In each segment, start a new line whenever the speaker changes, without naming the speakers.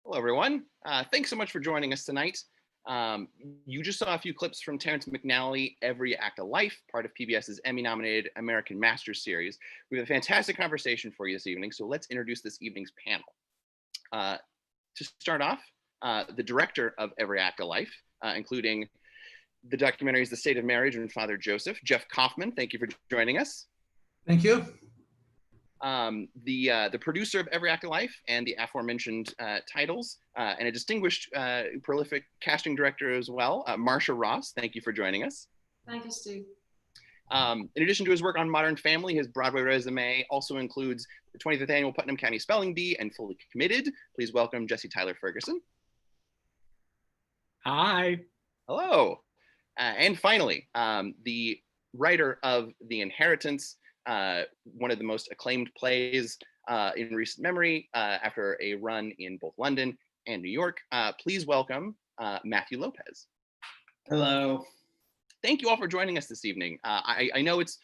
Hello, everyone. Thanks so much for joining us tonight. Um, you just saw a few clips from Terrence McNally, Every Act of Life, part of PBS's Emmy-nominated American Masters series. We have a fantastic conversation for you this evening, so let's introduce this evening's panel. To start off, the director of Every Act of Life, including the documentaries The State of Marriage and Father Joseph, Jeff Kaufman. Thank you for joining us.
Thank you.
The producer of Every Act of Life and the aforementioned titles, and a distinguished, prolific casting director as well, Marcia Ross. Thank you for joining us.
Thank you, Steve.
In addition to his work on Modern Family, his Broadway resume also includes the 25th Annual Putnam County Spelling Bee and Fully Committed. Please welcome Jesse Tyler Ferguson.
Hi.
Hello. And finally, the writer of The Inheritance, one of the most acclaimed plays in recent memory after a run in both London and New York. Please welcome Matthew Lopez.
Hello.
Thank you all for joining us this evening. I know it's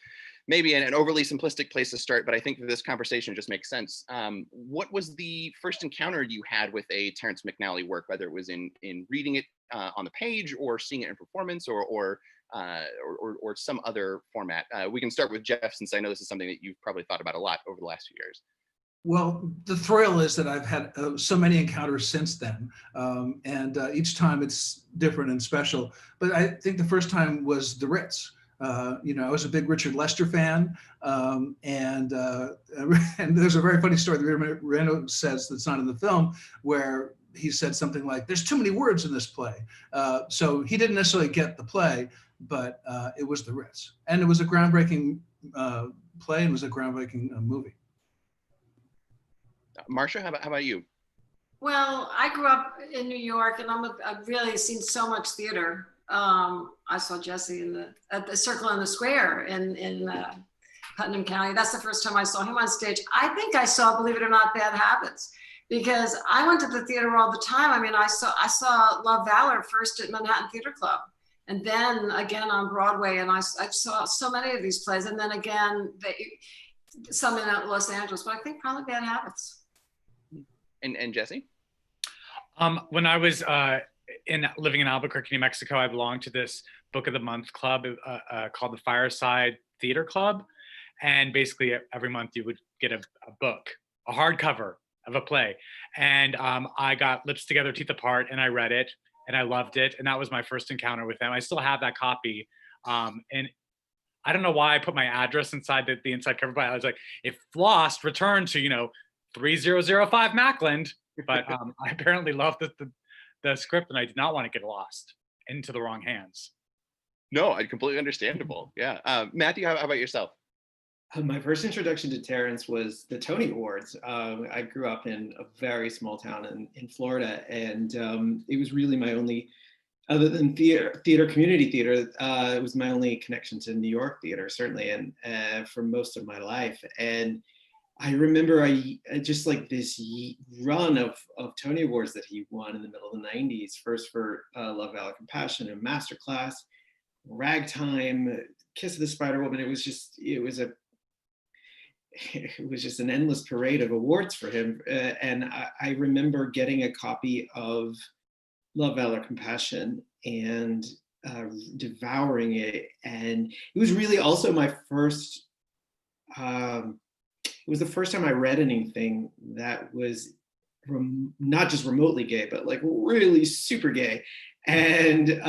maybe an overly simplistic place to start, but I think that this conversation just makes sense. What was the first encounter you had with a Terrence McNally work, whether it was in reading it on the page or seeing it in performance or some other format? We can start with Jeff, since I know this is something that you've probably thought about a lot over the last few years.
Well, the thrill is that I've had so many encounters since then, and each time it's different and special. But I think the first time was the Ritz. I was a big Richard Lester fan, and there's a very funny story that Reno says that's not in the film, where he said something like, "There's too many words in this play." So he didn't necessarily get the play, but it was the Ritz, and it was a groundbreaking play, and it was a groundbreaking movie.
Marcia, how about you?
Well, I grew up in New York, and I've really seen so much theater. I saw Jesse at the Circle in the Square in Putnam County. That's the first time I saw him on stage. I think I saw, believe it or not, Bad Habits, because I went to the theater all the time. I mean, I saw Love Valor first at Manhattan Theater Club, and then again on Broadway, and I saw so many of these plays, and then again some in Los Angeles. But I think probably Bad Habits.
And Jesse?
When I was living in Albuquerque, New Mexico, I belonged to this Book of the Month club called the Fireside Theater Club. And basically every month you would get a book, a hardcover of a play. And I got Lips Together, Teeth Apart, and I read it and I loved it. And that was my first encounter with them. I still have that copy. And I don't know why I put my address inside the inside cover, but I was like, if lost, return to, 3005 Mackland. But I apparently loved the script, and I did not want to get lost into the wrong hands.
No, completely understandable. Yeah. Matthew, how about yourself?
My first introduction to Terrence was the Tony Awards. I grew up in a very small town in Florida, and it was really my only, other than theater, community theater, it was my only connection to New York theater, certainly, and for most of my life. And I remember just like this run of Tony Awards that he won in the middle of the 90s, first for Love, Valor, Compassion, and Masterclass, Ragtime, Kiss of the Spider Woman. It was just an endless parade of awards for him. And I remember getting a copy of Love, Valor, Compassion and devouring it. And it was really also my first, it was the first time I read anything that was not just remotely gay, but like really super gay. And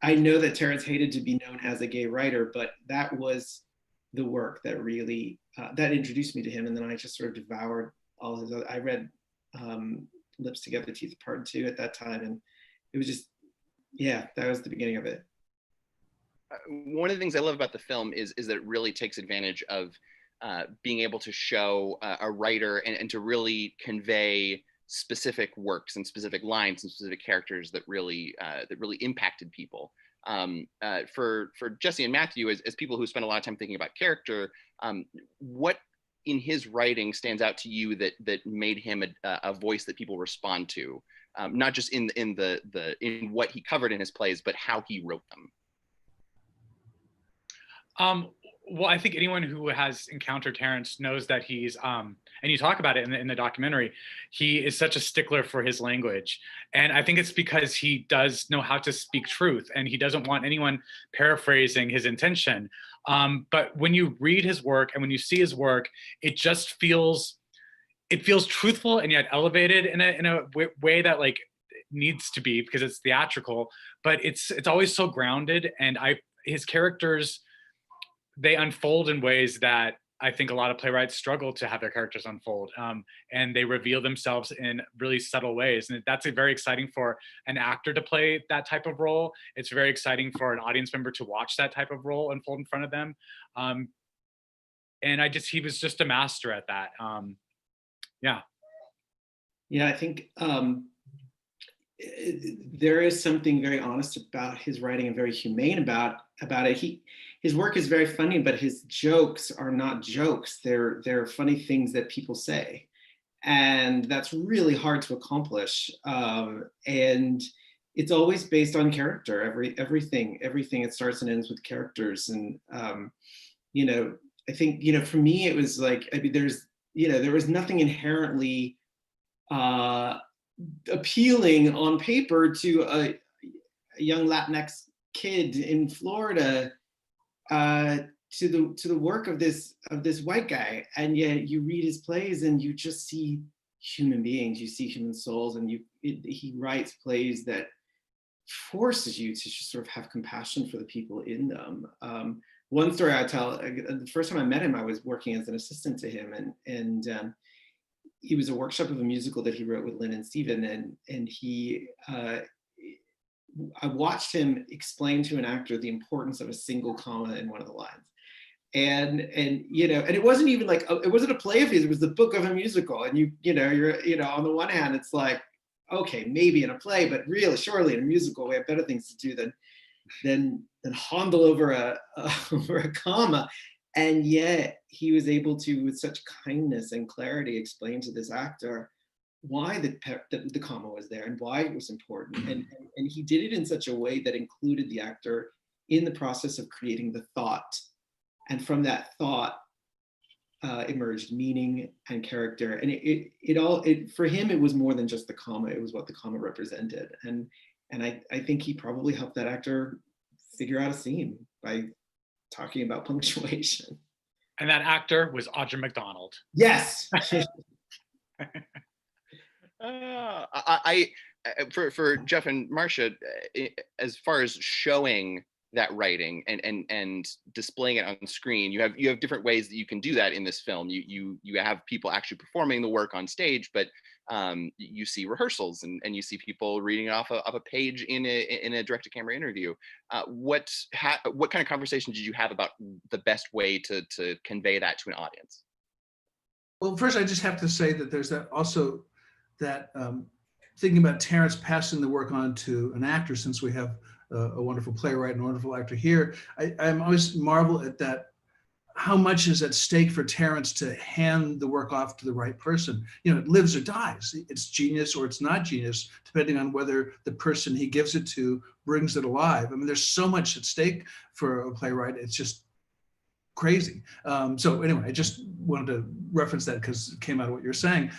I know that Terrence hated to be known as a gay writer, but that was the work that really, that introduced me to him. And then I just sort of devoured all his other, I read Lips Together, Teeth Apart too at that time. And it was just, yeah, that was the beginning of it.
One of the things I love about the film is that it really takes advantage of being able to show a writer and to really convey specific works and specific lines and specific characters that really impacted people. For Jesse and Matthew, as people who spend a lot of time thinking about character, what in his writing stands out to you that made him a voice that people respond to, not just in what he covered in his plays, but how he wrote them?
Well, I think anyone who has encountered Terrence knows that he's, and you talk about it in the documentary, he is such a stickler for his language. And I think it's because he does know how to speak truth and he doesn't want anyone paraphrasing his intention. But when you read his work and when you see his work, it just feels, it feels truthful and yet elevated in a way that like needs to be because it's theatrical, but it's always so grounded. And his characters, they unfold in ways that I think a lot of playwrights struggle to have their characters unfold, and they reveal themselves in really subtle ways. And that's very exciting for an actor to play that type of role. It's very exciting for an audience member to watch that type of role unfold in front of them. And he was just a master at that. Yeah.
Yeah, I think there is something very honest about his writing and very humane about it. His work is very funny, but his jokes are not jokes. They're funny things that people say, and that's really hard to accomplish. And it's always based on character. Everything. It starts and ends with characters. And you know, I think, you know, for me, it was like, I mean, there was nothing inherently appealing on paper to a young Latinx kid in Florida to the work of this white guy, and yet you read his plays and you just see human beings, you see human souls, and he writes plays that forces you to just sort of have compassion for the people in them. One story I tell, the first time I met him, I was working as an assistant to him, and he was a workshop of a musical that he wrote with Lynn and Steven, and I watched him explain to an actor the importance of a single comma in one of the lines. And you know, and it wasn't even like, it wasn't a play of his, it was the book of a musical. And you're on the one hand, it's like, okay, maybe in a play, but really, surely in a musical, we have better things to do than handle over a comma. And yet he was able to, with such kindness and clarity, explain to this actor why the comma was there and why it was important. And he did it in such a way that included the actor in the process of creating the thought. And from that thought emerged meaning and character. And it for him, it was more than just the comma, it was what the comma represented. And I think he probably helped that actor figure out a scene by talking about punctuation.
And that actor was Audra McDonald.
Yes.
For Jeff and Marcia, as far as showing that writing and displaying it on screen, you have different ways that you can do that in this film. You have people actually performing the work on stage, but you see rehearsals and you see people reading it off of a page in a direct-to-camera interview. What kind of conversation did you have about the best way to convey that to an audience?
Well, first I just have to say that there's that thinking about Terrence passing the work on to an actor, since we have a wonderful playwright and a wonderful actor here. I'm always marvel at that. How much is at stake for Terrence to hand the work off to the right person? You know, it lives or dies. It's genius or it's not genius, depending on whether the person he gives it to brings it alive. I mean, there's so much at stake for a playwright. It's just crazy. So anyway, I just wanted to reference that because it came out of what you're saying.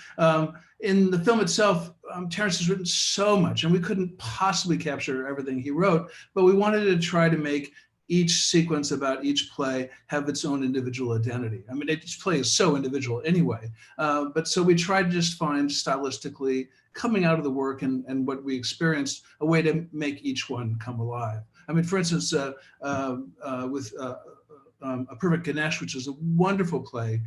In the film itself, Terrence has written so much, and we couldn't possibly capture everything he wrote, but we wanted to try to make each sequence about each play have its own individual identity. I mean, each play is so individual anyway, but so we tried to just find stylistically, coming out of the work and what we experienced, a way to make each one come alive. I mean, for instance, with A Perfect Ganesh, which is a wonderful play.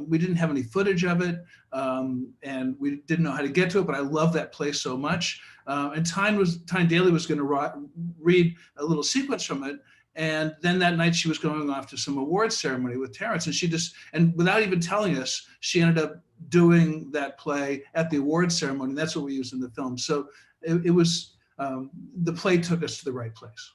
We didn't have any footage of it, and we didn't know how to get to it, but I love that play so much. And Tyne Daly was going to read a little sequence from it, and then that night she was going off to some awards ceremony with Terrence, and without even telling us, she ended up doing that play at the awards ceremony, and that's what we used in the film. So it was, the play took us to the right place.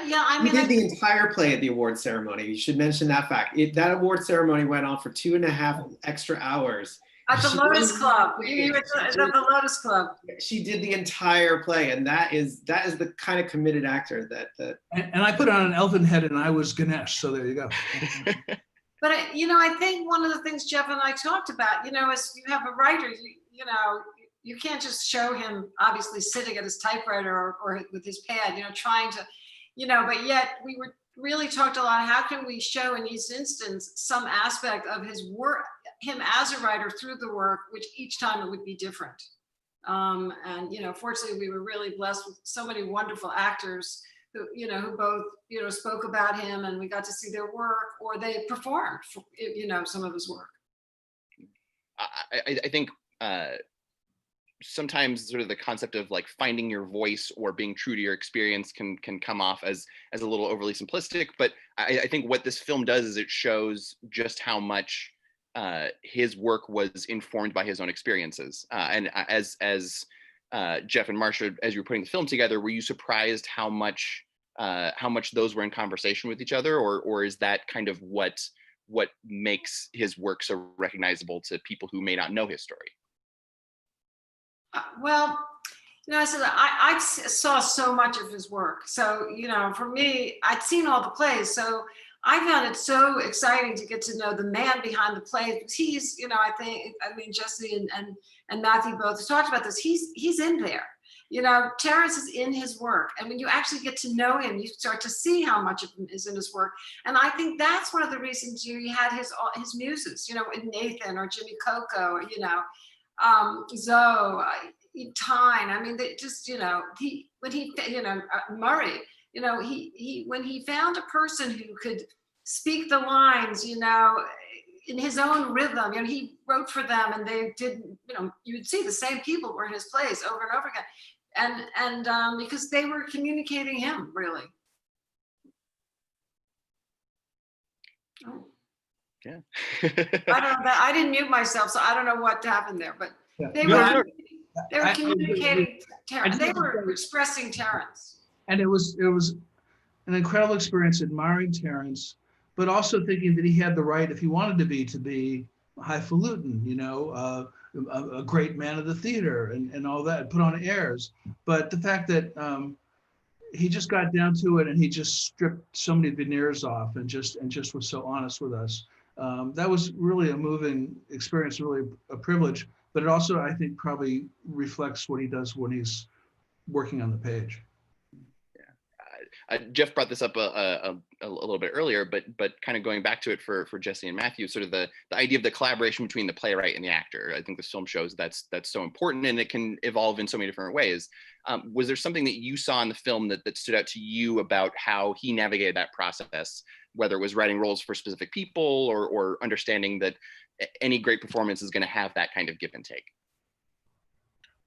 Yeah, I mean,
We did the entire play at the award ceremony. You should mention that fact. That award ceremony went on for 2.5 extra hours.
At the Lotus Club. You were at the Lotus Club.
She did the entire play, and that is the kind of committed actor that.
And I put on an elven head, and I was Ganesh. So there you go.
But I think one of the things Jeff and I talked about, is you have a writer, you can't just show him obviously sitting at his typewriter or with his pad, trying to, but yet we were really talked a lot. How can we show in each instance some aspect of his work, him as a writer through the work, which each time it would be different. And fortunately, we were really blessed with so many wonderful actors who both, spoke about him, and we got to see their work, or they performed, some of his work.
I think sometimes sort of the concept of like finding your voice or being true to your experience can come off as a little overly simplistic. But I think what this film does is it shows just how much his work was informed by his own experiences. And as Jeff and Marcia, as you were putting the film together, were you surprised how much those were in conversation with each other, or is that kind of what makes his work so recognizable to people who may not know his story?
Well, I said I saw so much of his work. So, for me, I'd seen all the plays. So I found it so exciting to get to know the man behind the plays. He's, Jesse and Matthew both talked about this. He's in there. Terrence is in his work. And when you actually get to know him, you start to see how much of him is in his work. And I think that's one of the reasons he had his muses, Nathan or Jimmy Coco, Zoe, Tyne. They just, Murray, when he found a person who could speak the lines, in his own rhythm, he wrote for them, and they did, you'd see the same people were in his plays over and over again. And because they were communicating him, really. Oh.
Yeah.
I don't know. I didn't mute myself, so I don't know what happened there, but they were communicating Terrence. They were expressing Terrence.
And it was an incredible experience admiring Terrence, but also thinking that he had the right, if he wanted to be highfalutin, a great man of the theater and all that, put on airs. But the fact that he just got down to it, and he just stripped so many veneers off and just was so honest with us. That was really a moving experience, really a privilege, but it also, I think, probably reflects what he does when he's working on the page.
Jeff brought this up a little bit earlier, but kind of going back to it for Jesse and Matthew, sort of the idea of the collaboration between the playwright and the actor. I think this film shows that's so important, and it can evolve in so many different ways. Was there something that you saw in the film that stood out to you about how he navigated that process, whether it was writing roles for specific people or understanding that any great performance is going to have that kind of give and take?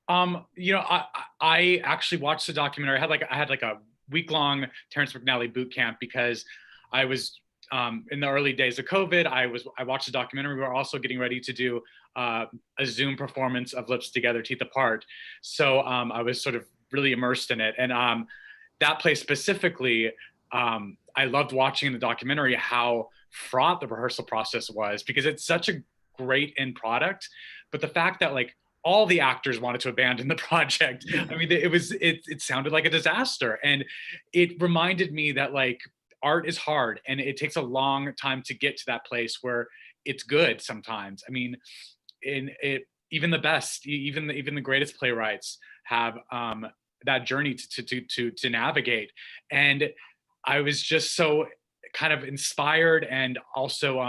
I actually watched the documentary. I had a week-long Terrence McNally boot camp because I was in the early days of COVID. I watched the documentary. We were also getting ready to do a Zoom performance of Lips Together, Teeth Apart. So I was sort of really immersed in it. And that play specifically, I loved watching in the documentary how fraught the rehearsal process was, because it's such a great end product. But the fact that all the actors wanted to abandon the project. It sounded like a disaster. And it reminded me that art is hard, and it takes a long time to get to that place where it's good sometimes. Even the best, even the greatest playwrights have that journey to navigate. And I was just so kind of inspired, and also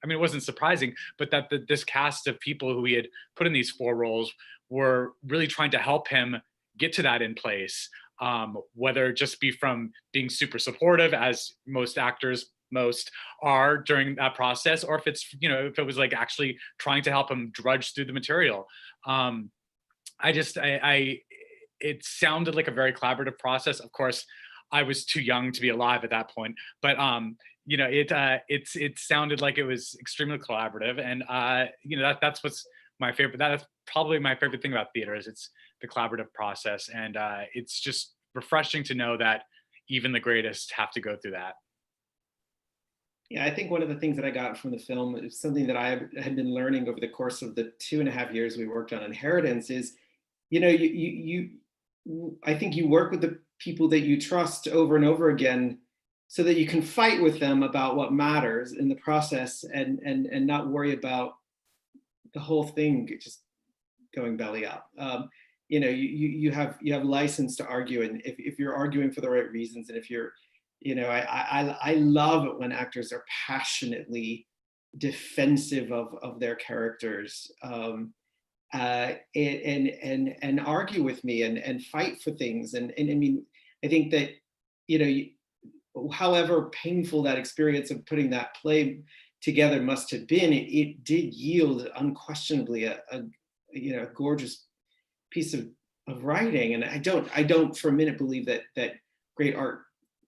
it wasn't surprising, but that this cast of people who he had put in these 4 roles were really trying to help him get to that in place, whether it just be from being super supportive, as most actors are during that process, or if it's, if it was actually trying to help him drudge through the material. It sounded like a very collaborative process. Of course, I was too young to be alive at that point, but it sounded like it was extremely collaborative, and that's what's my favorite. That is probably my favorite thing about theater, is it's the collaborative process, and it's just refreshing to know that even the greatest have to go through that.
Yeah, I think one of the things that I got from the film is something that I had been learning over the course of the 2.5 years we worked on Inheritance is, I think you work with the people that you trust over and over again so that you can fight with them about what matters in the process, and not worry about the whole thing just going belly up. You have license to argue, and if you're arguing for the right reasons, and if you're, I love it when actors are passionately defensive of their characters, and argue with me and fight for things. And I mean, I think that, however painful that experience of putting that play together must have been, it did yield unquestionably a gorgeous piece of writing. And I don't for a minute believe that great art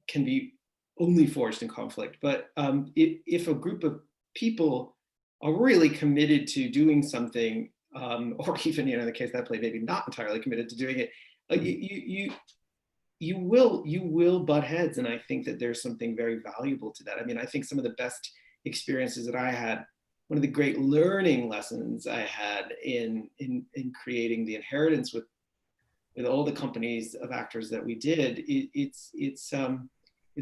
can be only forged in conflict. But if a group of people are really committed to doing something, or even, in the case of that play, maybe not entirely committed to doing it, you will butt heads. And I think that there's something very valuable to that. I mean, I think some of the best experiences that I had, one of the great learning lessons I had in creating The Inheritance with all the companies of actors that we did, it's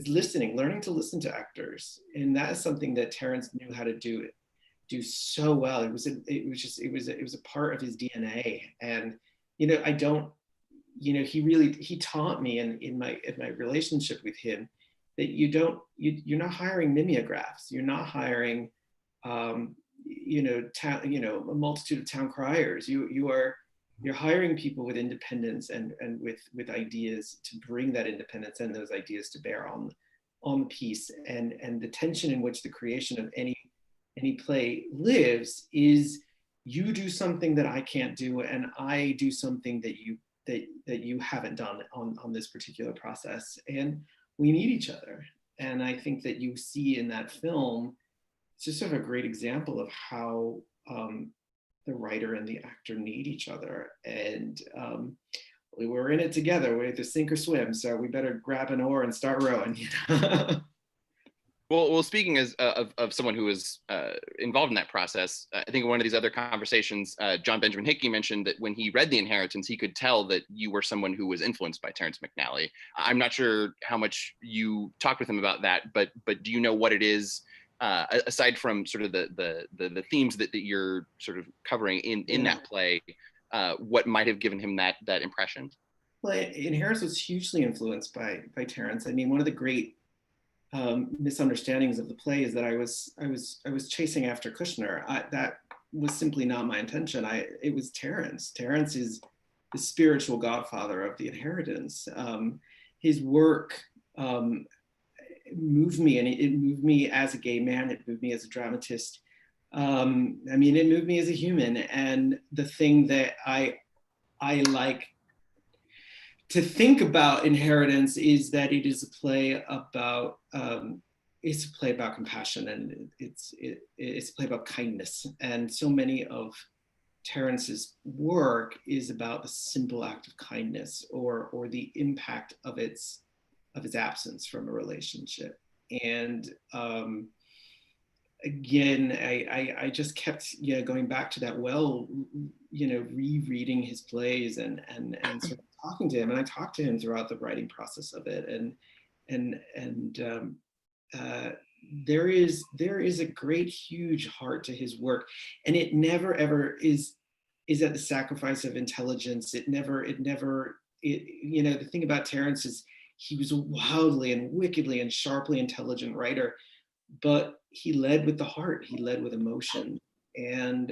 listening, learning to listen to actors. And that is something that Terrence knew how to do so well. It was a part of his DNA. And he taught me in my relationship with him that you're not hiring mimeographs. You're not hiring a multitude of town criers. You're hiring people with independence and with ideas to bring that independence and those ideas to bear on the piece. And the tension in which the creation of any play lives is, you do something that I can't do, and I do something that you haven't done on this particular process, and we need each other. And I think that you see in that film, it's just sort of a great example of how the writer and the actor need each other. And we were in it together. We had to sink or swim, so we better grab an oar and start rowing.
Well, speaking of someone who was involved in that process, I think in one of these other conversations, John Benjamin Hickey mentioned that when he read The Inheritance, he could tell that you were someone who was influenced by Terrence McNally. I'm not sure how much you talked with him about that, but do you know what it is, aside from sort of the themes that you're sort of covering in that play, what might have given him that impression?
Well, Inheritance was hugely influenced by Terrence. I mean, one of the great misunderstandings of the play is that I was chasing after Kushner. That was simply not my intention. It was Terrence. Terrence is the spiritual godfather of The Inheritance. His work moved me, and it moved me as a gay man. It moved me as a dramatist. I mean, it moved me as a human. And the thing that I like to think about Inheritance is that it is a play about compassion, and it's a play about kindness. And so many of Terrence's work is about the simple act of kindness, or the impact of its absence from a relationship. And again, I just kept going back to that rereading his plays and sort of talking to him. And I talked to him throughout the writing process of it. And there is a great, huge heart to his work, and it never ever is at the sacrifice of intelligence. The thing about Terrence is he was a wildly and wickedly and sharply intelligent writer, but he led with the heart. He led with emotion, and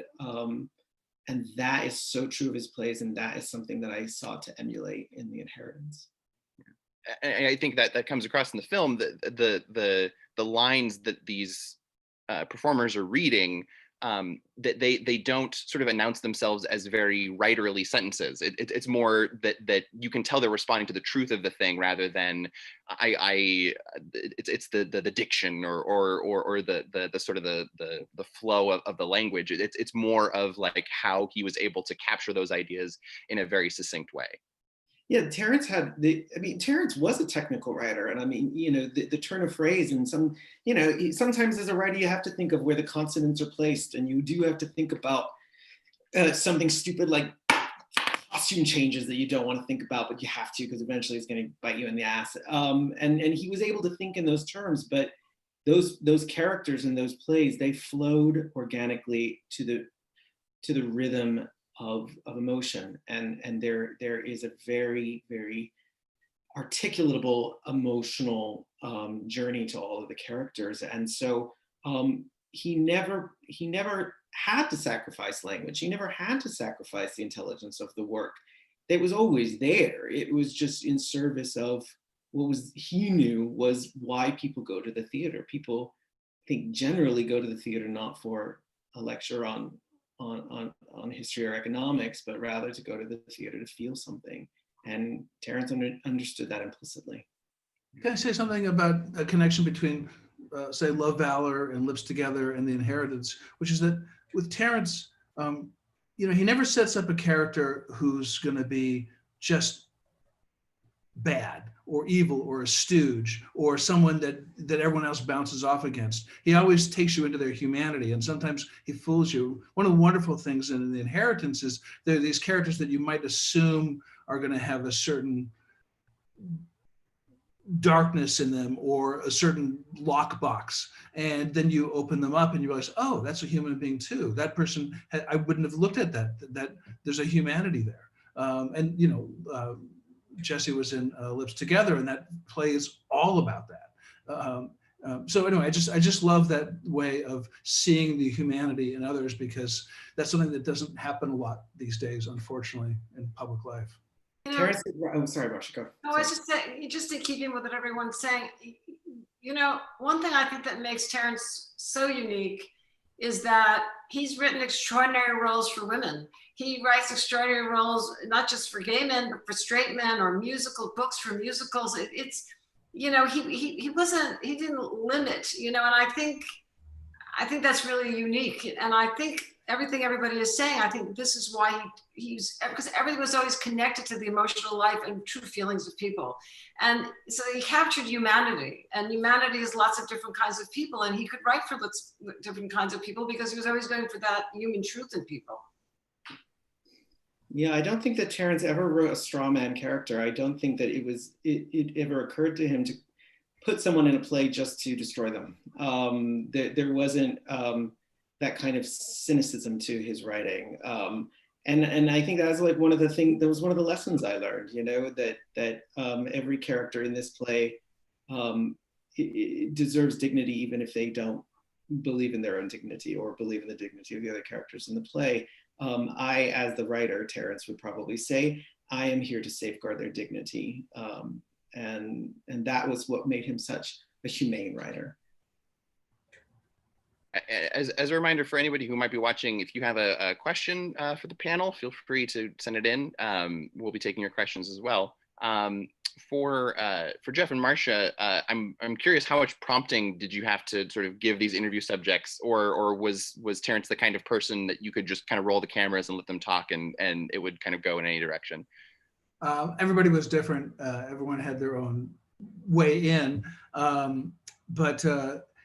that is so true of his plays, and that is something that I sought to emulate in The Inheritance.
And I think that comes across in the film, the lines that these performers are reading, that they don't sort of announce themselves as very writerly sentences. It's more that you can tell they're responding to the truth of the thing, rather than it's the diction or the sort of the flow of the language. It's more of like how he was able to capture those ideas in a very succinct way.
Yeah, Terrence had Terrence was a technical writer. And I mean, the turn of phrase and sometimes as a writer, you have to think of where the consonants are placed. And you do have to think about something stupid like costume changes that you don't want to think about, but you have to, because eventually it's going to bite you in the ass. And he was able to think in those terms, but those characters in those plays, they flowed organically to the rhythm of emotion, and there is a very, very articulatable emotional journey to all of the characters. And so he never had to sacrifice language. He never had to sacrifice the intelligence of the work. It was always there. It was just in service of he knew was why people go to the theater. People, I think, generally go to the theater not for a lecture on history or economics, but rather to go to the theater to feel something. And Terrence understood that implicitly.
Can I say something about a connection between, say, Love, Valor and Lips Together and The Inheritance, which is that with Terrence, he never sets up a character who's going to be just bad or evil or a stooge or someone that everyone else bounces off against. He always takes you into their humanity, and sometimes he fools you. One of the wonderful things in The Inheritance is there are these characters that you might assume are going to have a certain darkness in them or a certain lockbox, and then you open them up and you realize, oh, that's a human being too. That person, I wouldn't have looked at that there's a humanity there. Jesse was in Lips Together, and that play is all about that. So anyway, I just love that way of seeing the humanity in others, because that's something that doesn't happen a lot these days, unfortunately, in public life.
Terrence, I'm sorry, Marcia, go.
No, I was just saying, just to keep in with what everyone's saying, one thing I think that makes Terrence so unique is that he's written extraordinary roles for women. He writes extraordinary roles, not just for gay men, but for straight men, or musical books for musicals. It's, he didn't limit, and I think that's really unique. And I think everything everybody is saying, I think this is why he's, because everything was always connected to the emotional life and true feelings of people. And so he captured humanity, and humanity is lots of different kinds of people. And he could write for different kinds of people because he was always going for that human truth in people.
Yeah, I don't think that Terrence ever wrote a straw man character. I don't think that it ever occurred to him to put someone in a play just to destroy them. There wasn't that kind of cynicism to his writing. And I think that's like that was one of the lessons I learned, that every character in this play it deserves dignity, even if they don't believe in their own dignity or believe in the dignity of the other characters in the play. I, as the writer, Terrence would probably say, I am here to safeguard their dignity. And that was what made him such a humane writer.
As a reminder for anybody who might be watching, if you have a question for the panel, feel free to send it in. We'll be taking your questions as well. For Jeff and Marcia, I'm curious, how much prompting did you have to sort of give these interview subjects, or was Terrence the kind of person that you could just kind of roll the cameras and let them talk and it would kind of go in any direction?
Everybody was different. Everyone had their own way in, but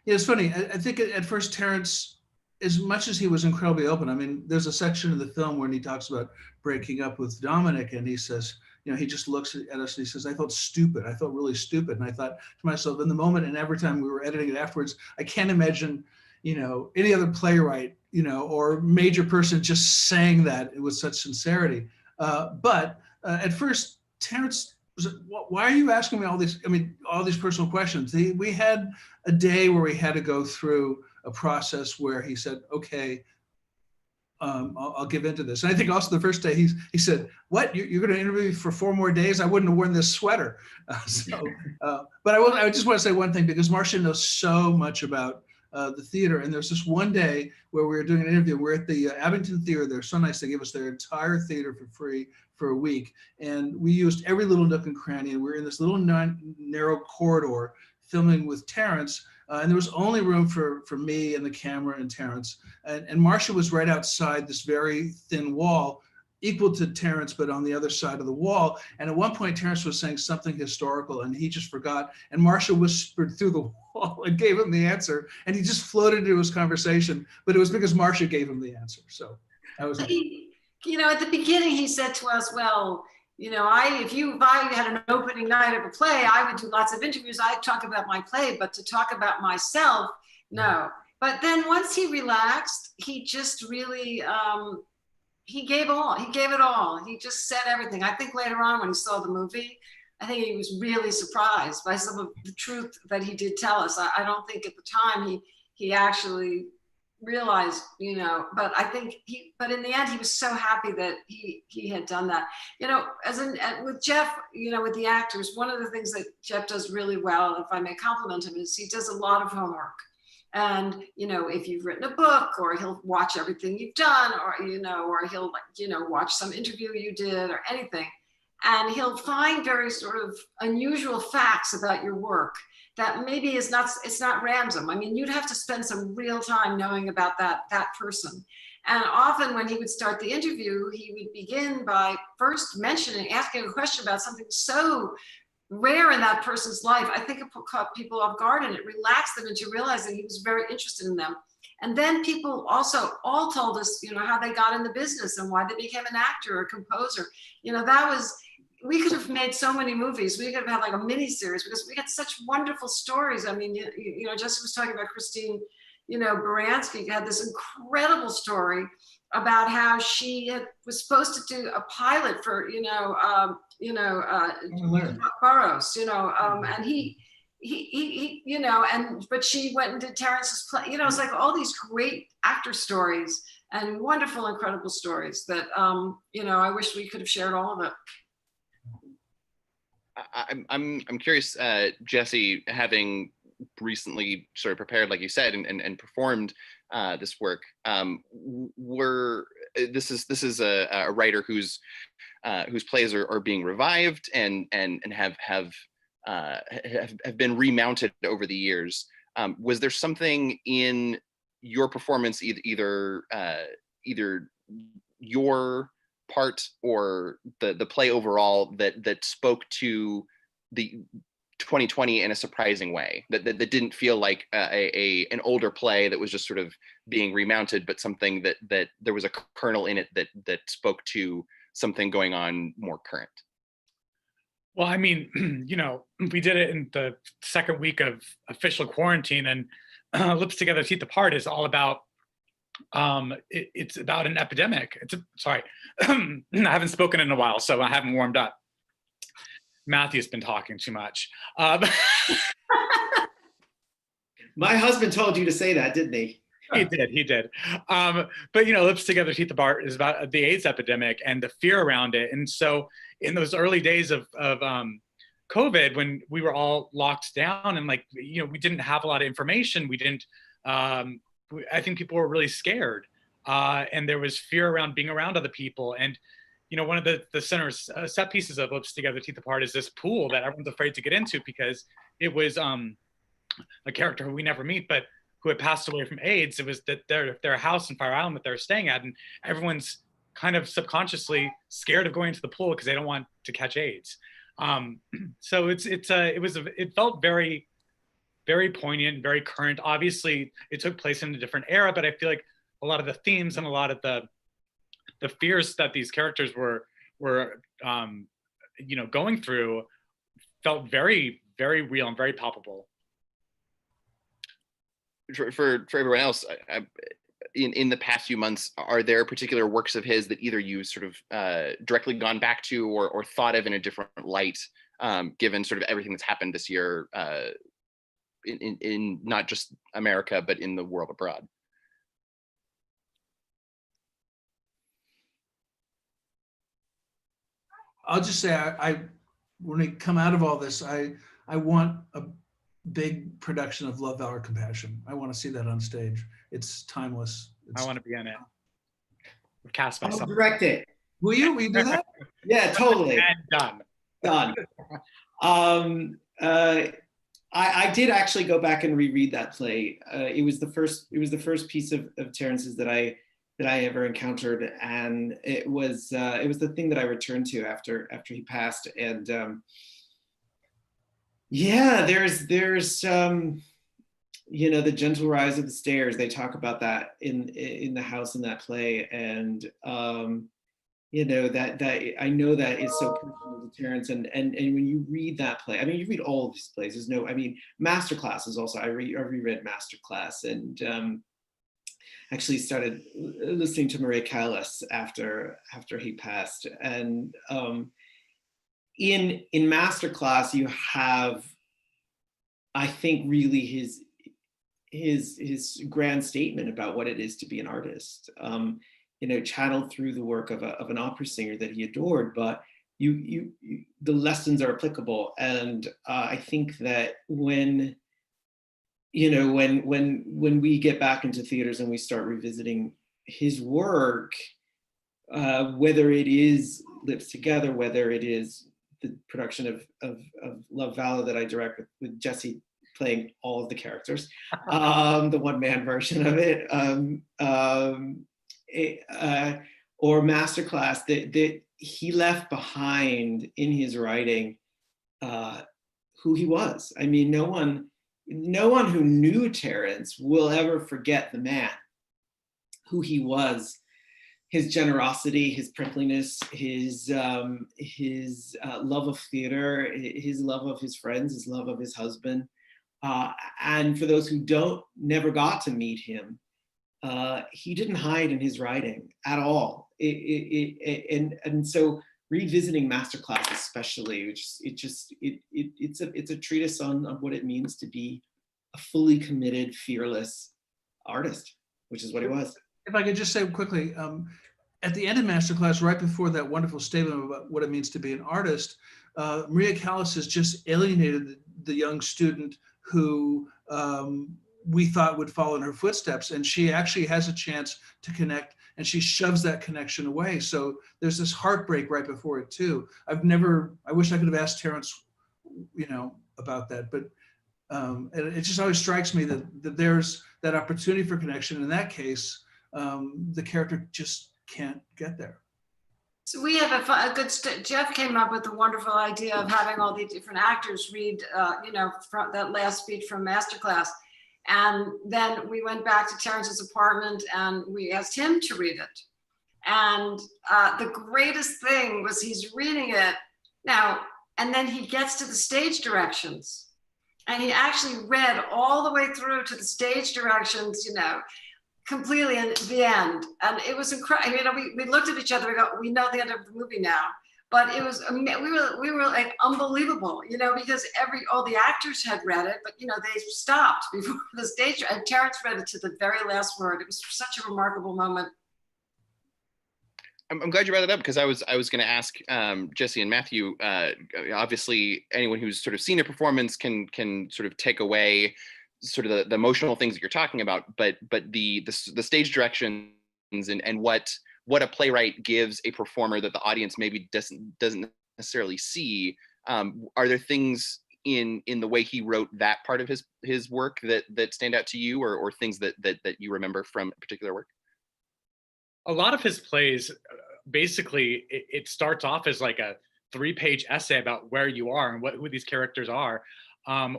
it's funny. I think at first Terrence, as much as he was incredibly open, I mean, there's a section of the film when he talks about breaking up with Dominic, and he says, he just looks at us and he says, I felt stupid. I felt really stupid. And I thought to myself, in the moment and every time we were editing it afterwards, I can't imagine, any other playwright, or major person just saying that with such sincerity. But at first, Terrence was like, why are you asking me all these personal questions? We had a day where we had to go through a process where he said, okay, I'll give into this. And I think also the first day he said, what, you're going to interview me for 4 more days? I wouldn't have worn this sweater. But I just want to say one thing, because Marcia knows so much about the theater. And there's this one day where we were doing an interview. We're at the Abington Theater. They're so nice. They gave us their entire theater for free for a week. And we used every little nook and cranny. And we're in this little narrow corridor filming with Terrence. And there was only room for me and the camera and Terrence. And Marcia was right outside this very thin wall, equal to Terrence, but on the other side of the wall. And at one point, Terrence was saying something historical and he just forgot. And Marcia whispered through the wall and gave him the answer. And he just floated into his conversation, but it was because Marcia gave him the answer. So that was
he, at the beginning, he said to us, well, if I had an opening night of a play, I would do lots of interviews. I'd talk about my play, but to talk about myself, no. But then once he relaxed, he just really, he gave it all. He just said everything. I think later on when he saw the movie, I think he was really surprised by some of the truth that he did tell us. I don't think at the time he actually realized, but I think but in the end, he was so happy that he had done that. With Jeff, with the actors, one of the things that Jeff does really well, if I may compliment him, is he does a lot of homework. And, if you've written a book, or he'll watch everything you've done, or, or he'll, watch some interview you did or anything. And he'll find very sort of unusual facts about your work that maybe it's not random. I mean, you'd have to spend some real time knowing about that person. And often when he would start the interview, he would begin by first asking a question about something so rare in that person's life. I think it caught people off guard, and it relaxed them into realizing he was very interested in them. And then people also all told us, how they got in the business and why they became an actor or composer. We could have made so many movies. We could have had like a mini series because we had such wonderful stories. I mean, Jesse was talking about Christine, Baranski had this incredible story about how she was supposed to do a pilot for, Burroughs, and but she went and did Terrence's play. It's like all these great actor stories and wonderful, incredible stories that, I wish we could have shared all of it.
I'm curious, Jesse, having recently sort of prepared, like you said, and performed this work. This is a writer whose plays are being revived and have been remounted over the years. Was there something in your performance, either your part or the play overall, that spoke to the 2020 in a surprising way, that didn't feel like an older play that was just sort of being remounted, but something that there was a kernel in it that spoke to something going on more current?
Well, I mean, we did it in the second week of official quarantine, and Lips Together, Teeth Apart is all about, it's about an epidemic. Sorry, I haven't spoken in a while, so I haven't warmed up. Matthew's been talking too much.
My husband told you to say that, didn't he?
He did. But Lips Together, Teeth Apart is about the AIDS epidemic and the fear around it. And so in those early days of COVID, when we were all locked down and we didn't have a lot of information, I think people were really scared. And there was fear around being around other people. And one of the center's set pieces of Lips Together, Teeth Apart is this pool that everyone's afraid to get into because it was a character who we never meet, but who had passed away from AIDS. It was that their house in Fire Island that they're staying at, and everyone's kind of subconsciously scared of going to the pool because they don't want to catch AIDS. So it felt very, very poignant, very current. Obviously, it took place in a different era, but I feel like a lot of the themes and a lot of the fears that these characters were going through felt very, very real and very palpable.
For everyone else, in the past few months, are there particular works of his that either you sort of directly gone back to or thought of in a different light, given sort of everything that's happened this year in not just America, but in the world abroad?
I'll just say, when we come out of all this, I want a big production of Love, Valor, Compassion. I want to see that on stage. It's timeless.
I want to be in it. Cast
I'll
myself.
direct it.
Will you do that?
Yeah, totally.
And done.
I did actually go back and reread that play. It was the first piece of Terrence's that I that I ever encountered, and it was the thing that I returned to after he passed. And yeah, there's you know, the gentle rise of the stairs. They talk about that in the house in that play, and you know, that I know that is so personal to Terrence. And when you read that play, I mean, you read all of these plays. There's no, I mean, Masterclass is also, I reread Masterclass, and actually started listening to Maria Callas after he passed. And in Masterclass, you have, I think, really his grand statement about what it is to be an artist, you know, channeled through the work of an opera singer that he adored. But you the lessons are applicable. And I think that when, you know, when we get back into theaters and we start revisiting his work, whether it is Lips Together, whether it is the production of Love Valor that I direct with Jesse playing all of the characters, the one-man version of it, or Masterclass, that he left behind in his writing who he was. I mean, no one who knew Terrence will ever forget the man, who he was, his generosity, his prickliness, his love of theater, his love of his friends, his love of his husband. And for those who never got to meet him, he didn't hide in his writing at all. And so revisiting Masterclass, especially, it's a treatise on what it means to be a fully committed, fearless artist, which is what he was.
If I could just say quickly, at the end of Masterclass, right before that wonderful statement about what it means to be an artist, Maria Callas has just alienated the young student who we thought would follow in her footsteps. And she actually has a chance to connect, and she shoves that connection away. So there's this heartbreak right before it too. I wish I could have asked Terrence, you know, about that, but it just always strikes me that there's that opportunity for connection. In that case, the character just can't get there.
So we have a good, Jeff came up with the wonderful idea of having all the different actors read, you know, from that last speech from Masterclass. And then we went back to Terrence's apartment and we asked him to read it. And the greatest thing was he's reading it now, and then he gets to the stage directions. And he actually read all the way through to the stage directions, you know, completely in the end. And it was incredible. You know, we looked at each other, we know the end of the movie now, but it was, we were like unbelievable, you know, because all the actors had read it, but you know, they stopped before the stage, and Terrence read it to the very last word. It was such a remarkable moment.
I'm glad you brought it up, because I was going to ask Jesse and Matthew. Obviously, anyone who's sort of seen a performance can sort of take away sort of the emotional things that you're talking about, but the stage directions and what a playwright gives a performer that the audience maybe doesn't necessarily see. Are there things in the way he wrote that part of his work that stand out to you, or things that you remember from a particular work?
A lot of his plays, basically, it starts off as like a 3-page essay about where you are and who these characters are,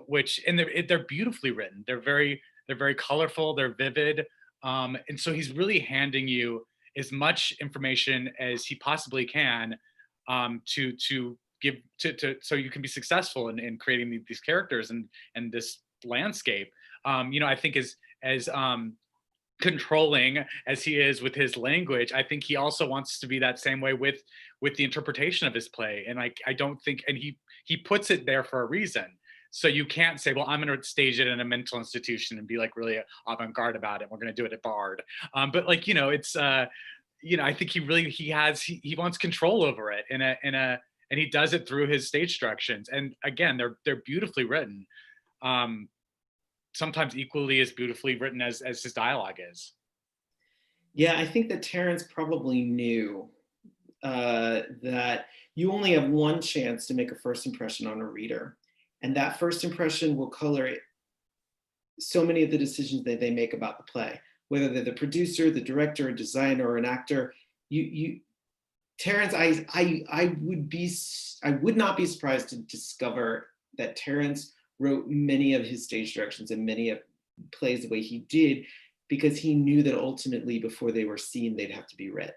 which, and they're beautifully written. They're very colorful. They're vivid, and so he's really handing you as much information as he possibly can to give to so you can be successful in creating these characters and this landscape. You know, I think as controlling as he is with his language, I think he also wants to be that same way with the interpretation of his play. And I don't think, and he puts it there for a reason. So you can't say, well, I'm going to stage it in a mental institution and be like really avant-garde about it. We're going to do it at Bard. But like, you know, it's, you know, I think he wants control over it and he does it through his stage directions. And again, they're beautifully written. Sometimes equally as beautifully written as his dialogue is.
Yeah, I think that Terrence probably knew that you only have one chance to make a first impression on a reader. And that first impression will color so many of the decisions that they make about the play. whether they're the producer, the director, a designer, or an actor. Terrence, I would not be surprised to discover that Terrence wrote many of his stage directions and many of plays the way he did, because he knew that ultimately before they were seen, they'd have to be read.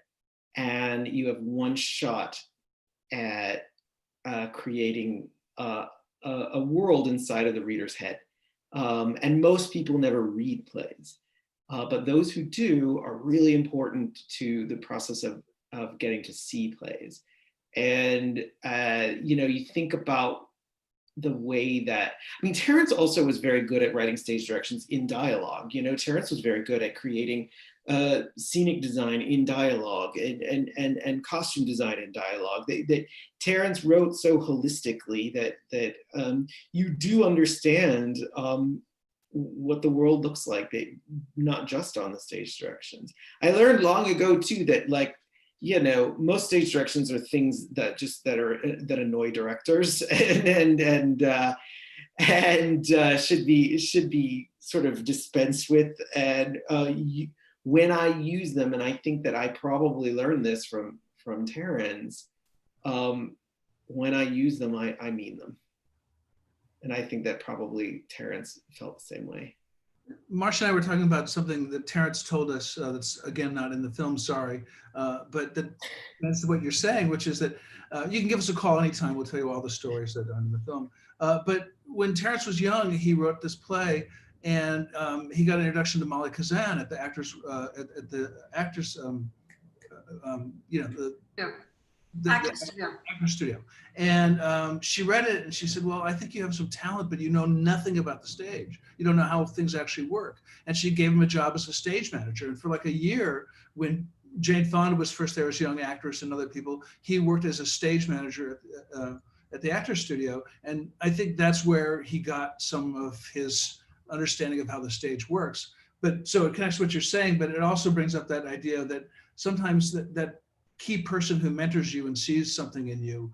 And you have one shot at creating a world inside of the reader's head. And most people never read plays, but those who do are really important to the process of getting to see plays. And, you think about the way that, Terrence also was very good at writing stage directions in dialogue. Terrence was very good at creating scenic design in dialogue and costume design in dialogue. That Terrence wrote so holistically that you do understand what the world looks like, not just on the stage directions. I learned long ago too that most stage directions are things that annoy directors and should be sort of dispensed with. And when I use them, and I think that I probably learned this from Terrence, when I use them, I mean them. And I think that probably Terrence felt the same way.
Marcia and I were talking about something that Terrence told us that's, again, not in the film, sorry, but that's what you're saying, which is that you can give us a call anytime. We'll tell you all the stories that are in the film. But when Terrence was young, he wrote this play, and he got an introduction to Molly Kazan at the actors, the actor studio. And she read it and she said, well, I think you have some talent, but you know nothing about the stage. You don't know how things actually work. And she gave him a job as a stage manager. And for like a year, when Jane Fonda was first there as a young actress and other people, he worked as a stage manager at the actor studio. And I think that's where he got some of his understanding of how the stage works. But so it connects to what you're saying, but it also brings up that idea that sometimes that key person who mentors you and sees something in you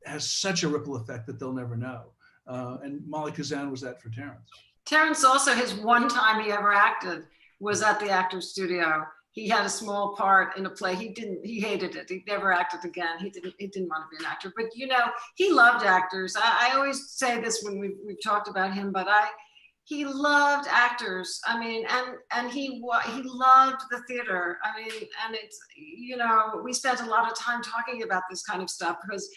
has such a ripple effect that they'll never know. And Molly Kazan was that for Terrence.
Terrence also, his one time he ever acted was at the actor's studio. He had a small part in a play. He hated it. He never acted again. He didn't want to be an actor, but he loved actors. I always say this when we've talked about him, but he loved actors. And he loved the theater. And it's, we spent a lot of time talking about this kind of stuff because,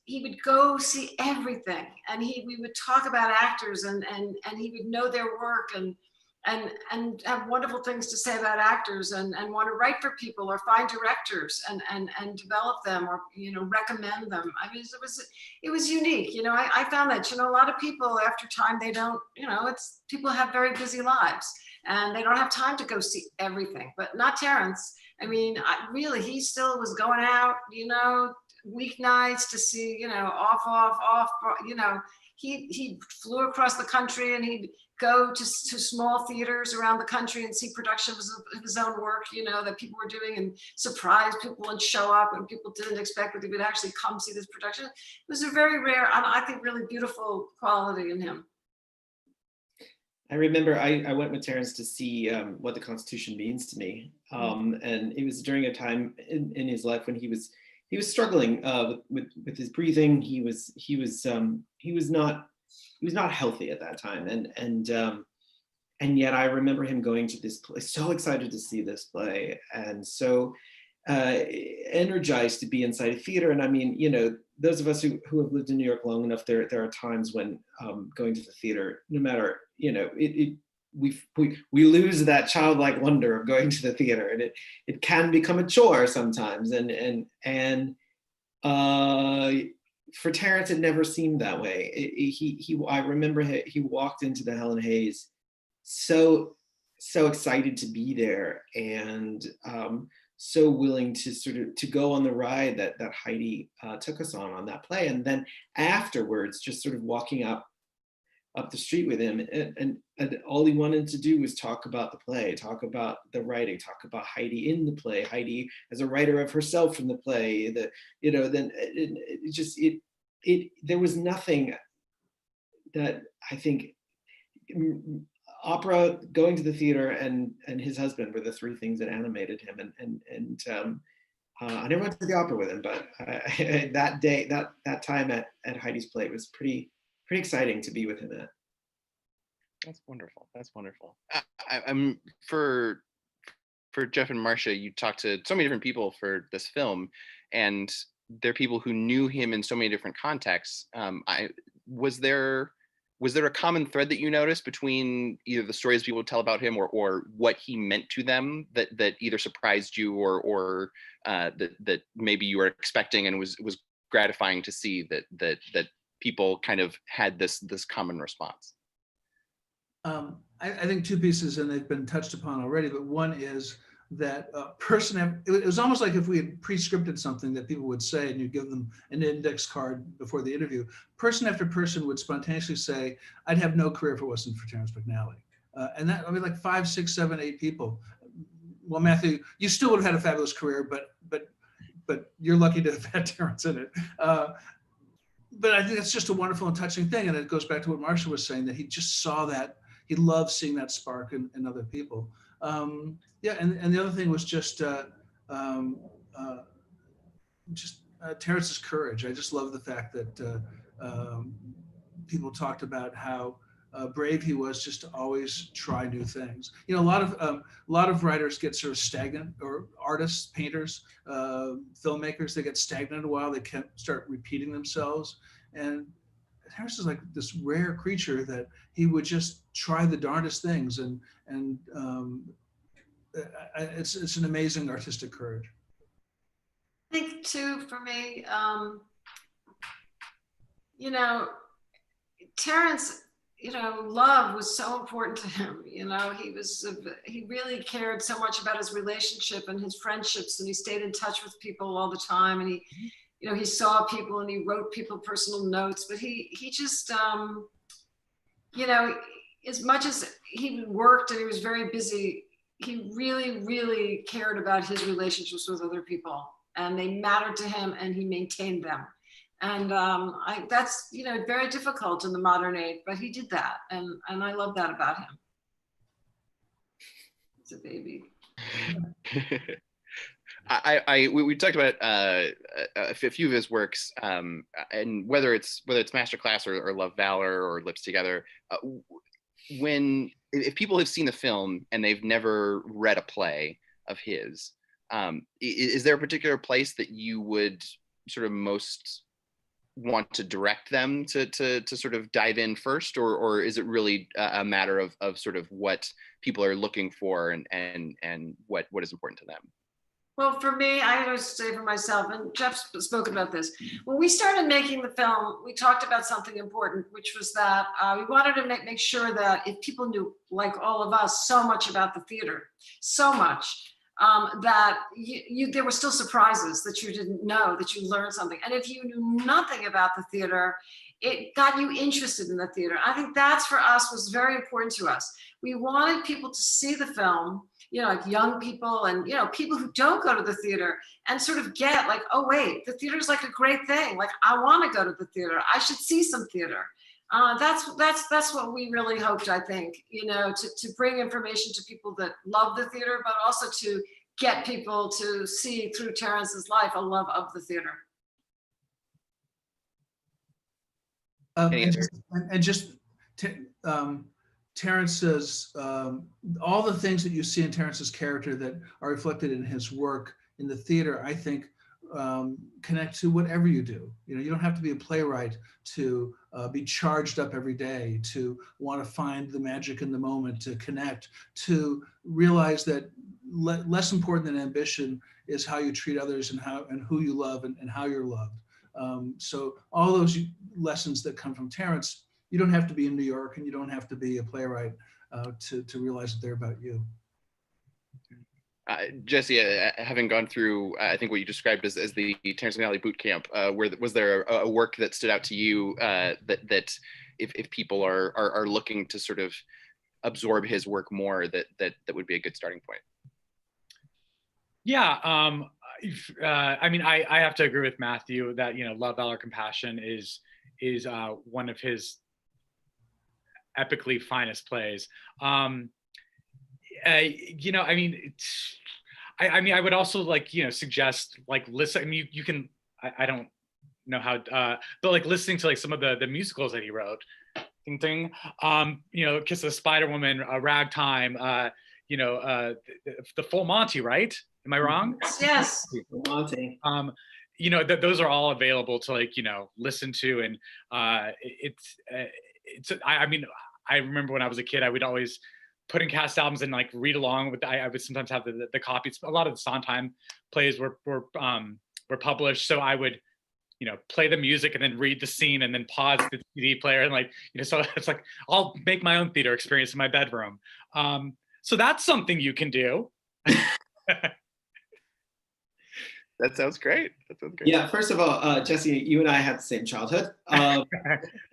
he would go see everything, and we would talk about actors, and he would know their work and have wonderful things to say about actors, and want to write for people or find directors and develop them or recommend them. It was unique. I found that a lot of people after time, they don't, people have very busy lives and they don't have time to go see everything, but not Terrence. Really, he still was going out, weeknights to see, off. He flew across the country, and he'd go to small theaters around the country and see productions of his own work, that people were doing, and surprise people and show up when people didn't expect that he would actually come see this production. It was a very rare, and I think really beautiful quality in him.
I remember I went with Terrence to see What the Constitution Means to Me, and it was during a time in his life when he was struggling with his breathing. He was not healthy at that time, and yet I remember him going to this play, so excited to see this play, and so energized to be inside a theater. And those of us who have lived in New York long enough, there are times when going to the theater, no matter, we lose that childlike wonder of going to the theater, and it can become a chore sometimes. And for Terrence, it never seemed that way. I remember he walked into the Helen Hayes so excited to be there, and so willing to go on the ride that Heidi took us on that play. And then afterwards, just sort of walking up the street with him, and all he wanted to do was talk about the play, talk about the writing, talk about Heidi in the play, Heidi as a writer of herself from the play. There was nothing that I think opera, going to the theater, and his husband were the three things that animated him. I never went to the opera with him, but that day, that time at Heidi's Plate was pretty exciting to be with him at.
That's wonderful. That's wonderful. I'm for Jeff and Marcia. You talked to so many different people for this film, and they're people who knew him in so many different contexts. Was there a common thread that you noticed between either the stories people would tell about him or what he meant to them that either surprised you or that maybe you were expecting and was gratifying to see that people kind of had this common response?
I think two pieces, and they've been touched upon already, but one is that it was almost like if we had pre-scripted something that people would say and you give them an index card before the interview, person after person would spontaneously say, I'd have no career if it wasn't for Terrence McNally. And that, I mean, like 5, 6, 7, 8 people. Well, Matthew, you still would have had a fabulous career, but you're lucky to have had Terrence in it. But I think it's just a wonderful and touching thing. And it goes back to what Marcia was saying, that he just saw that, he loved seeing that spark in other people. Yeah, and the other thing was just Terrence's courage. I just love the fact that people talked about how brave he was just to always try new things. You know, a lot of writers get sort of stagnant, or artists, painters, filmmakers, they get stagnant a while. They can't start repeating themselves. And Terrence is like this rare creature that he would just try the darndest things, and it's an amazing artistic courage.
I think too, for me, you know, Terrence, you know, love was so important to him. You know, he really cared so much about his relationship and his friendships, and he stayed in touch with people all the time. And he, you know, he saw people and he wrote people personal notes, but he just, you know, as much as he worked and he was very busy, he really, really cared about his relationships with other people, and they mattered to him, and he maintained them. And that's, you know, very difficult in the modern age, but he did that. And I love that about him. It's a baby.
We talked about a few of his works, and whether it's Masterclass or Love, Valor or Lips Together, if people have seen the film and they've never read a play of his, is there a particular place that you would sort of most want to direct them to sort of dive in first, or is it really a matter of sort of what people are looking for and what is important to them?
Well, for me, I always say for myself, and Jeff's spoken about this, when we started making the film, we talked about something important, which was that we wanted to make sure that if people knew, like all of us, so much about the theater, so much, that there were still surprises that you didn't know, that you learned something. And if you knew nothing about the theater, it got you interested in the theater. I think that's, for us, was very important to us. We wanted people to see the film, you know, like young people and, you know, people who don't go to the theater, and sort of get like, oh wait, the theater's like a great thing. Like, I want to go to the theater. I should see some theater. That's what we really hoped, I think, you know, to bring information to people that love the theater, but also to get people to see through Terrence's life a love of the theater.
Terrence says all the things that you see in Terrence's character that are reflected in his work in the theater, I think, connect to whatever you do. You know, you don't have to be a playwright to be charged up every day, to want to find the magic in the moment, to connect, to realize that less important than ambition is how you treat others and who you love and how you're loved. So all those lessons that come from Terrence, you don't have to be in New York and you don't have to be a playwright to realize that they're about you.
Jesse, having gone through, I think what you described as the Terrence McNally boot camp, was there a work that stood out to you that if people are looking to sort of absorb his work more, that would be a good starting point?
Yeah, I mean, I have to agree with Matthew that, you know, Love, Valor, Compassion is one of his epically finest plays. You know, I mean, I mean, I would also like, you know, suggest like listen. I mean, you can. I don't know how, but like listening to like some of the musicals that he wrote. Ding ding. You know, Kiss of the Spider Woman, Ragtime. You know, the Full Monty, right? Am I wrong?
Yes.
Monty.
You know, those are all available to like, you know, listen to, and I mean, I remember when I was a kid, I would always put in cast albums and like read along with. I would sometimes have the copies. A lot of the Sondheim plays were published, so I would, you know, play the music and then read the scene and then pause the CD player and like, you know, so it's like I'll make my own theater experience in my bedroom. So that's something you can do.
That sounds great. That sounds great.
Yeah, first of all, Jesse, you and I had the same childhood.
Right.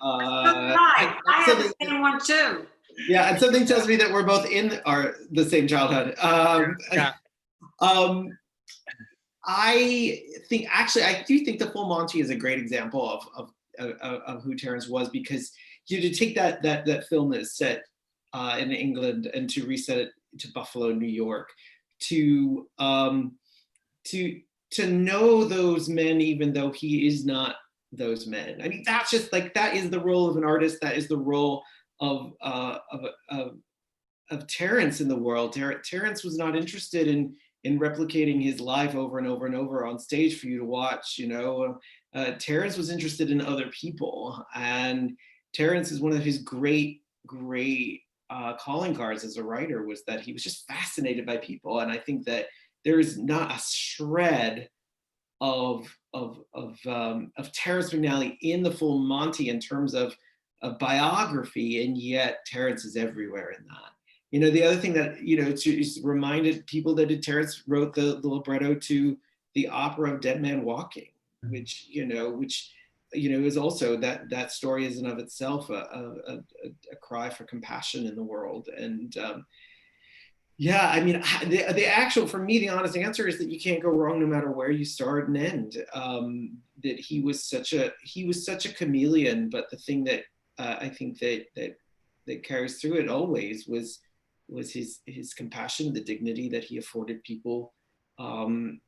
I have the same one too.
Yeah, and something tells me that we're both in the same childhood.
Yeah.
I think actually, I do think the Full Monty is a great example of who Terrence was, because you to take that film that's set in England and to reset it to Buffalo, New York, to know those men even though he is not those men. I mean, that's just like, that is the role of an artist. That is the role of Terrence in the world. Terrence was not interested in replicating his life over and over and over on stage for you to watch. You know, Terrence was interested in other people, and Terrence is one of his great calling cards as a writer was that he was just fascinated by people. And I think that there is not a shred of Terrence McNally in the Full Monty in terms of biography, and yet Terrence is everywhere in that. You know, the other thing that, you know, it's reminded people that Terrence wrote the libretto to the opera of Dead Man Walking, which is also that story is in of itself a cry for compassion in the world. And yeah, I mean, the actual, for me, the honest answer is that you can't go wrong no matter where you start and end. That he was such a chameleon, but the thing that I think that carries through it always was his compassion, the dignity that he afforded people, and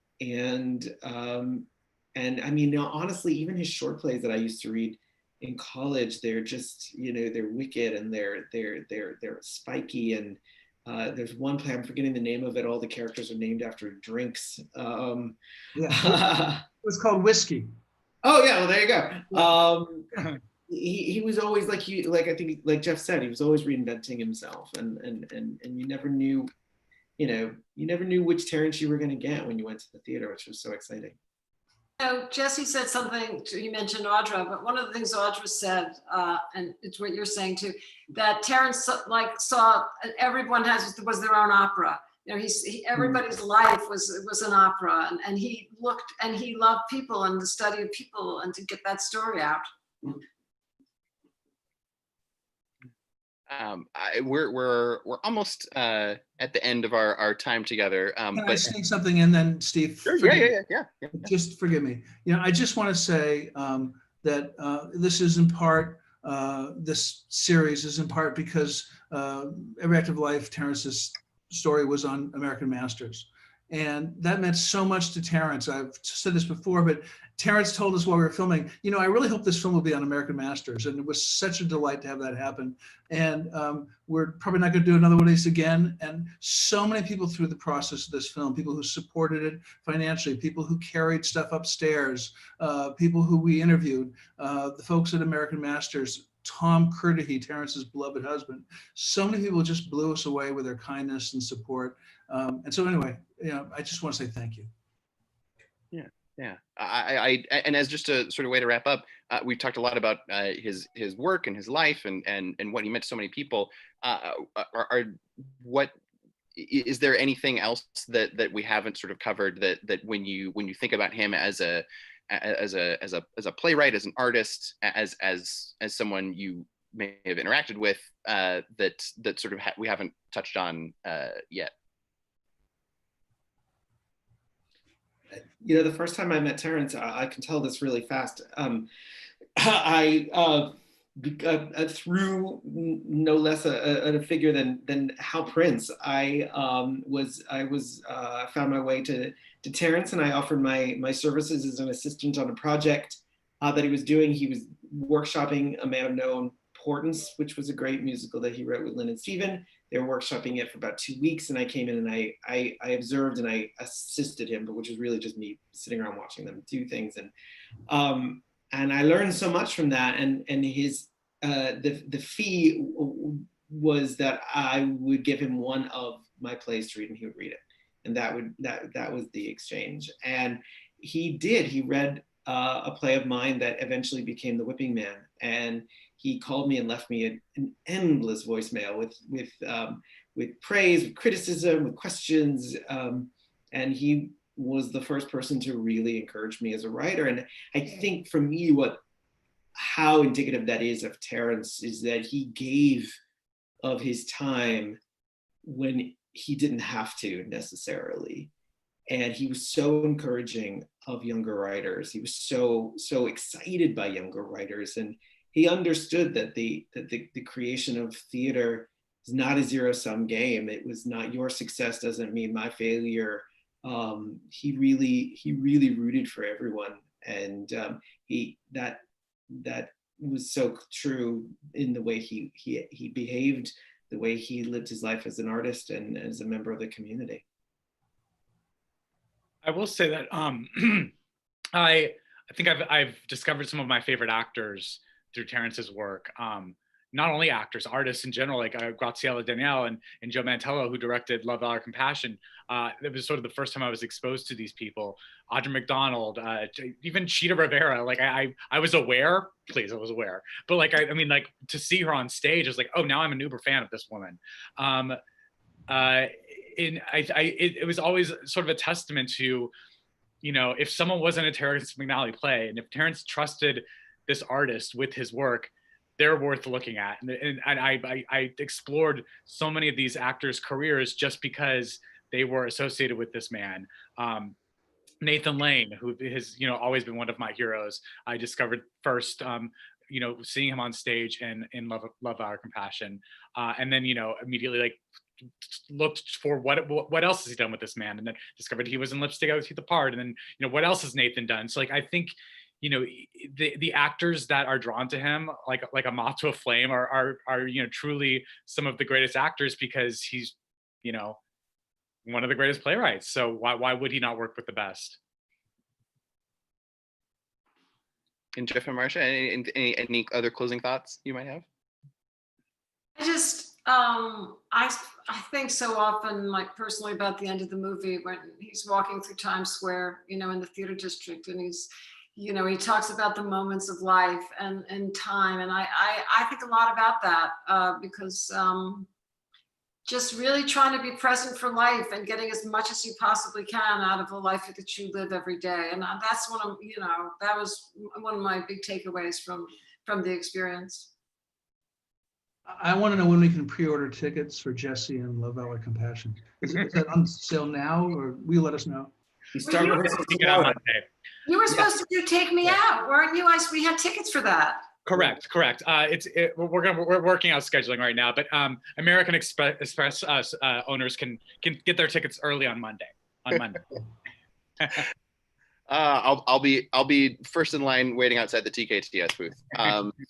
I mean, honestly, even his short plays that I used to read in college, they're just, you know, they're wicked and they're spiky. And there's one play, I'm forgetting the name of it. All the characters are named after drinks.
Yeah, it was called Whiskey.
Oh yeah, well there you go. He was always like I think like Jeff said, he was always reinventing himself, and you never knew, you never knew which Terrence you were going to get when you went to the theater, which was so exciting.
So Jesse said something, you mentioned Audra, but one of the things Audra said, and it's what you're saying too, that Terrence saw everyone was their own opera. You know, everybody's life was an opera, and he looked and he loved people and the study of people and to get that story out.
We're almost at the end of our time together.
Can I sneak something in then, Steve?
Sure, yeah.
Just forgive me. You know, I just want to say that this is in part, this series is in part because Every Act of Life, Terrence's story was on American Masters. And that meant so much to Terrence. I've said this before, but Terrence told us while we were filming, you know, I really hope this film will be on American Masters. And it was such a delight to have that happen. And we're probably not going to do another one of these again. And so many people through the process of this film, people who supported it financially, people who carried stuff upstairs, people who we interviewed, the folks at American Masters, Tom Curtihy, Terrence's beloved husband. So many people just blew us away with their kindness and support. And so anyway, you know, I just want to say thank you.
Yeah. I and as just a sort of way to wrap up, we've talked a lot about his work and his life and what he meant to so many people. What is there anything else that we haven't sort of covered that when you think about him as a playwright, as an artist, as someone you may have interacted with, that sort of we haven't touched on yet?
You know, the first time I met Terrence, I can tell this really fast. I through no less a figure than Hal Prince. I found my way to Terrence, and I offered my services as an assistant on a project that he was doing. He was workshopping A Man of No Importance, which was a great musical that he wrote with Lynn and Steven. They were workshopping it for about 2 weeks, and I came in and I observed and I assisted him, but which was really just me sitting around watching them do things. And I learned so much from that. And his the fee was that I would give him one of my plays to read, and he would read it, and that was the exchange. And he did. He read a play of mine that eventually became The Whipping Man, and he called me and left me an endless voicemail with praise, with criticism, with questions, and he was the first person to really encourage me as a writer. And I think for me, how indicative that is of Terrence is that he gave of his time when he didn't have to necessarily. And he was so encouraging of younger writers. He was so excited by younger writers. And he understood that the creation of theater is not a zero-sum game. It was not, your success doesn't mean my failure. He really rooted for everyone, and that was so true in the way he behaved, the way he lived his life as an artist and as a member of the community.
I will say that I think I've discovered some of my favorite actors through Terrence's work. Not only actors, artists in general, like Graziella Daniele and Joe Mantello, who directed Love, Valor, Compassion. It was sort of the first time I was exposed to these people. Audra McDonald, even Chita Rivera. Like I was aware, I was aware. But like, I mean, like to see her on stage, I was like, oh, now I'm an uber fan of this woman. It was always sort of a testament to, you know, if someone wasn't a Terrence McNally play, and if Terrence trusted this artist with his work, they're worth looking at. And I explored so many of these actors' careers just because they were associated with this man. Nathan Lane, who has, you know, always been one of my heroes. I discovered first, you know, seeing him on stage in Love, Our Compassion. And then, you know, immediately like looked for what else has he done with this man, and then discovered he was in Lipstick I Was Teeth Apart. And then, you know, what else has Nathan done? So like, I think, you know, the actors that are drawn to him, like a moth to a flame, are you know, truly some of the greatest actors, because he's, you know, one of the greatest playwrights. So why would he not work with the best?
And Jeff and Marcia, any other closing thoughts you might have?
I just I think so often, like personally, about the end of the movie when he's walking through Times Square, you know, in the theater district, and he's, you know, he talks about the moments of life and time, and I think a lot about that because just really trying to be present for life and getting as much as you possibly can out of the life that you live every day. And that's one of, you know, that was one of my big takeaways from the experience.
I want to know when we can pre-order tickets for Jesse and Love, Valor, Compassion. Is that on sale now, or will you let us know?
We start rehearsals
on Monday.
You were supposed to do Take Me Out, weren't you? We had tickets for that.
Correct. We're working out scheduling right now, but American Express owners can get their tickets early on Monday.
I'll be first in line waiting outside the TKTS booth.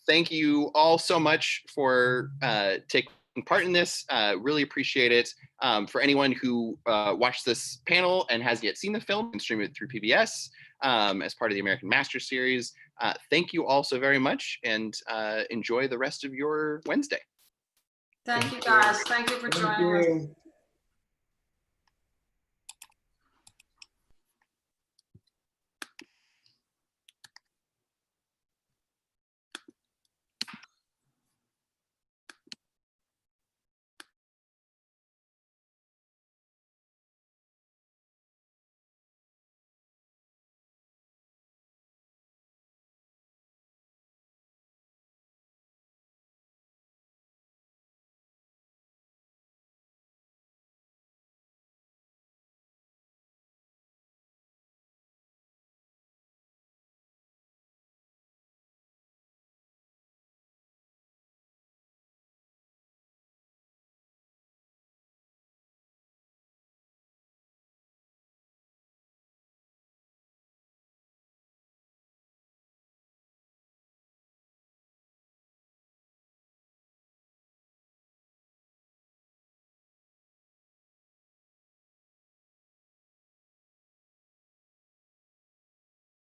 Thank you all so much for taking part in this. Really appreciate it. For anyone who watched this panel and hasn't yet seen the film, you can stream it through PBS as part of the American Master Series. Thank you all so very much, and enjoy the rest of your Wednesday.
Thank you, guys. Thank you for joining us.